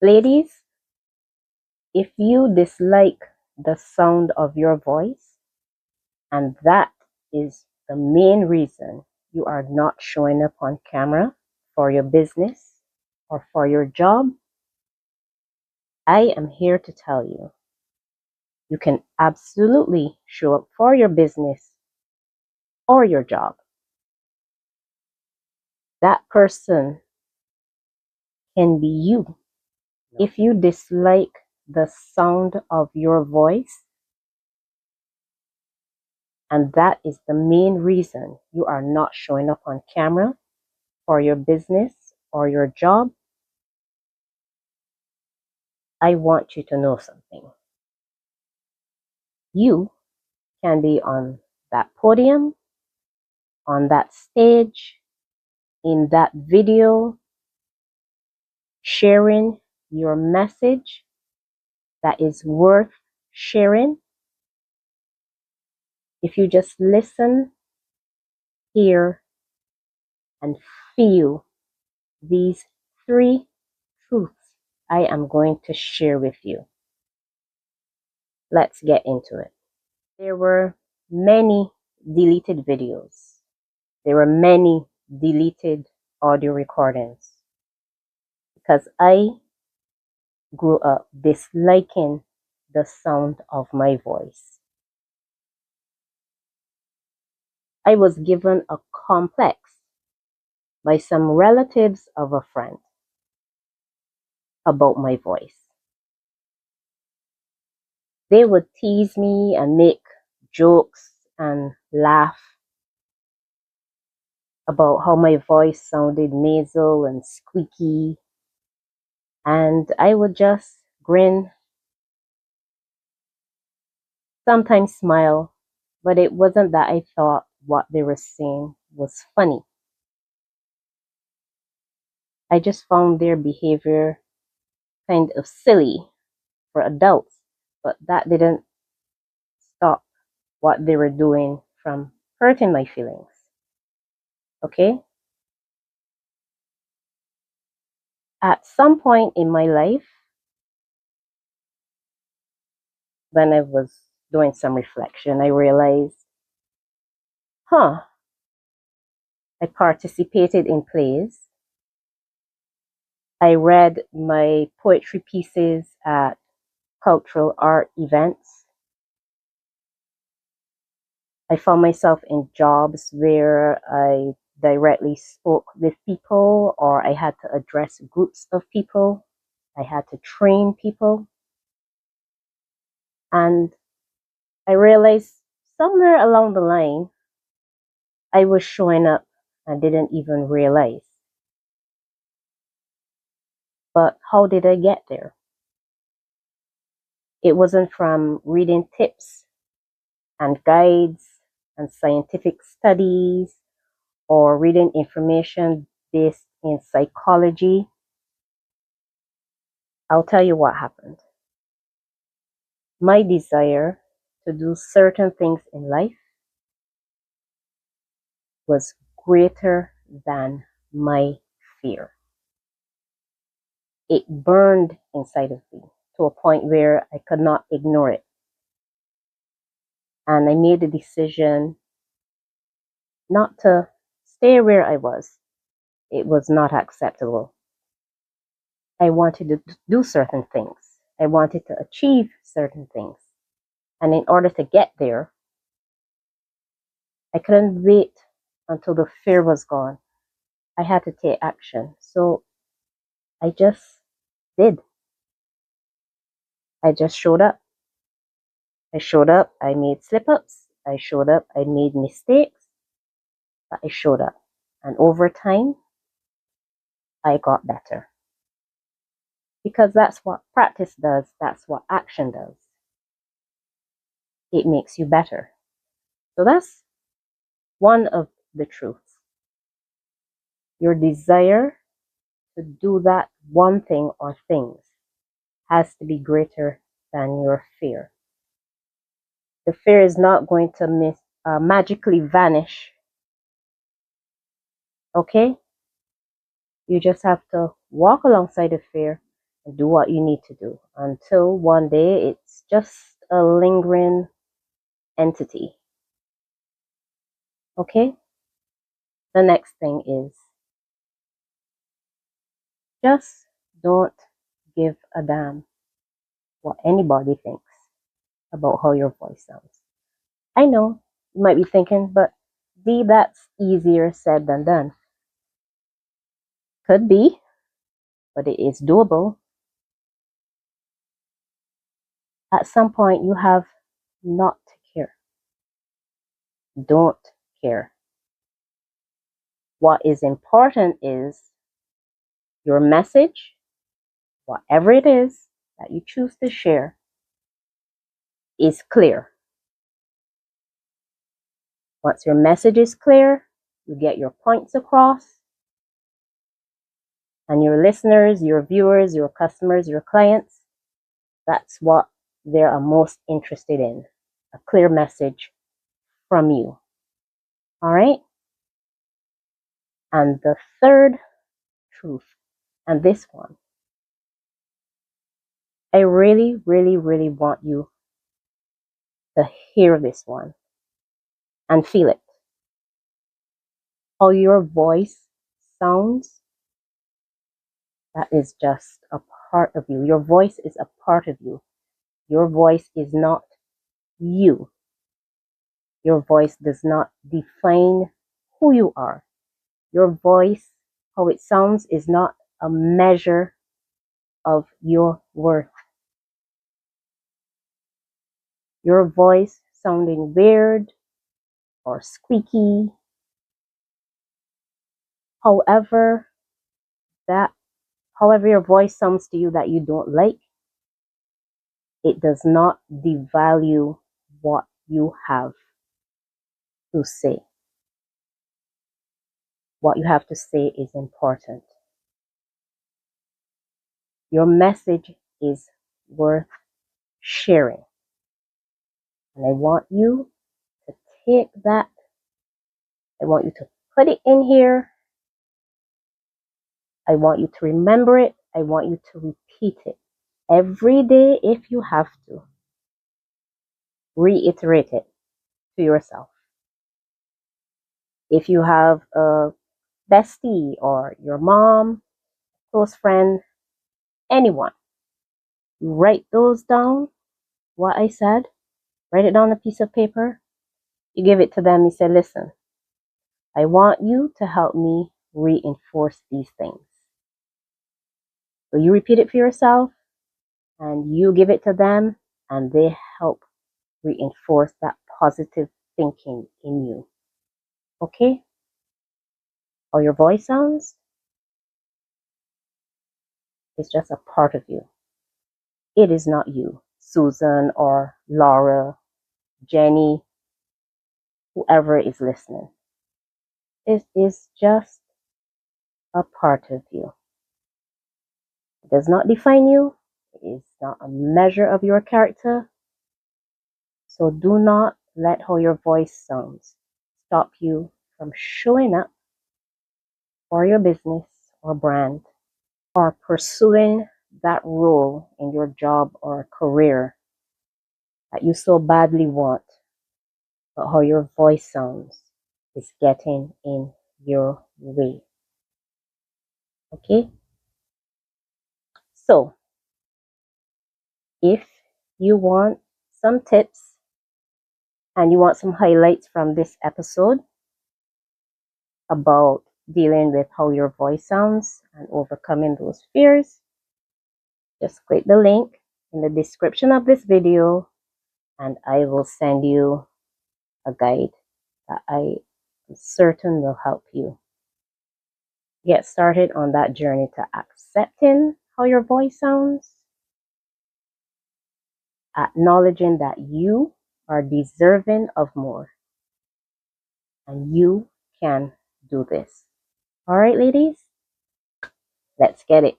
Ladies, if you dislike the sound of your voice, and that is the main reason you are not showing up on camera for your business or for your job, I am here to tell you, you can absolutely show up for your business or your job. That person can be you. If you dislike the sound of your voice, and that is the main reason you are not showing up on camera for your business or your job, I want you to know something. You can be on that podium, on that stage, in that video, sharing your message that is worth sharing. If you just listen, hear, and feel these three truths I am going to share with you. Let's get into it. There were many deleted videos. There were many deleted audio recordings because I grew up disliking the sound of my voice. I was given a complex by some relatives of a friend about my voice. They would tease me and make jokes and laugh about how my voice sounded nasal and squeaky, and I would just grin, sometimes smile, but it wasn't that I thought what they were saying was funny. I just found their behavior kind of silly for adults, but that didn't stop what they were doing from hurting my feelings. Okay? At some point in my life, when I was doing some reflection, I realized, I participated in plays. I read my poetry pieces at cultural art events. I found myself in jobs where I directly spoke with people, or I had to address groups of people. I had to train people. And I realized somewhere along the line, I was showing up and didn't even realize. But how did I get there? It wasn't from reading tips and guides and scientific studies or reading information based in psychology. I'll tell you what happened. My desire to do certain things in life was greater than my fear. It burned inside of me to a point where I could not ignore it. And I made the decision not to stay where I was. It was not acceptable. I wanted to do certain things. I wanted to achieve certain things. And in order to get there, I couldn't wait until the fear was gone. I had to take action. So I just did. I just showed up. I showed up. I made slip-ups. I showed up. I made mistakes. But I showed up. And over time, I got better. Because that's what practice does. That's what action does. It makes you better. So that's one of the truths. Your desire to do that one thing or things has to be greater than your fear. The fear is not going to magically vanish. Okay? You just have to walk alongside the fear and do what you need to do until one day it's just a lingering entity. Okay? The next thing is just don't give a damn what anybody thinks about how your voice sounds. I know you might be thinking, but D, that's easier said than done. Could be, but it is doable. At some point, you have not to care. Don't care. What is important is your message, whatever it is that you choose to share, is clear. Once your message is clear, you get your points across, and your listeners, your viewers, your customers, your clients, that's what they are most interested in. A clear message from you. All right? And the third truth, and this one, I really, really, really want you to hear this one and feel it. How your voice sounds, that is just a part of you. Your voice is a part of you. Your voice is not you. Your voice does not define who you are. Your voice, how it sounds, is not a measure of your worth. Your voice sounding weird or squeaky, however that however your voice sounds to you that you don't like, it does not devalue what you have to say. What you have to say is important. Your message is worth sharing. And I want you to take that. I want you to put it in here. I want you to remember it. I want you to repeat it every day if you have to. Reiterate it to yourself. If you have a bestie or your mom, close friend, anyone, write those down, what I said, write it down on a piece of paper. You give it to them. You say, listen, I want you to help me reinforce these things. So you repeat it for yourself and you give it to them, and they help reinforce that positive thinking in you. Okay? How your voice sounds is just a part of you. It is not you, Susan or Laura, Jenny, whoever is listening. It is just a part of you. It does not define you. It is not a measure of your character. So do not let how your voice sounds stop you from showing up for your business or brand or pursuing that role in your job or career that you so badly want, but how your voice sounds is getting in your way. Okay? So, if you want some tips and you want some highlights from this episode about dealing with how your voice sounds and overcoming those fears, just click the link in the description of this video and I will send you a guide that I am certain will help you get started on that journey to accepting how your voice sounds, acknowledging that you are deserving of more and you can do this. All right, ladies, let's get it.